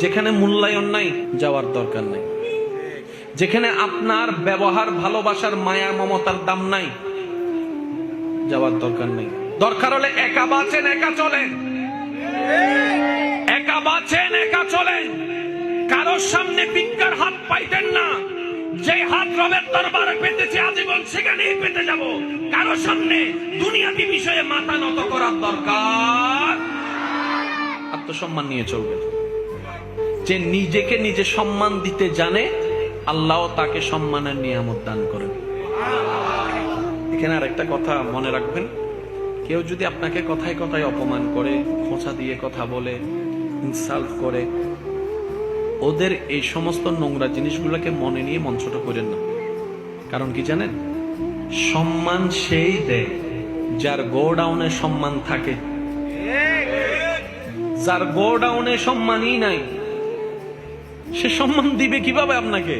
যেখানে মূল্যায়ন নাই যাওয়ার দরকার নাই। যেখানে আপনার ব্যবহার, ভালোবাসার, মায়া, মমতার দাম নাই যাওয়ার দরকার নেই। দরকার হলে একা বাঁচেন, একা চলেন, একা বাঁচেন, একা চলেন। কারোর সামনে ভিক্ষার হাত পাইতেন না। যে হাত রবের দরবারে পেতেছে আজীবন সেখানেই পেতে যাব। কারোর সামনে দুনিয়াবী বিষয়ে মাথা নত করার দরকার। আত্মসম্মান নিয়ে চলবেন। যে নিজেকে নিজে সম্মান দিতে জানে, আল্লাহ তাকে সম্মানের নিয়ামত দান করেন। এখানে আরেকটা কথা মনে রাখবেন, কেউ যদি আপনাকে কথায় কথায় অপমান করে, খোঁচা দিয়ে কথা বলে, ইনসাল্ট করে, ওদের এই সমস্ত নোংরা জিনিসগুলোকে মনে নিয়ে মন ছোট করেন না। কারণ কি জানেন, সম্মান সেই দেয় যার গোডাউনে সম্মান থাকে। যার গোডাউনে সম্মানই নাই, সে সম্মান দিবে কিভাবে আপনাকে?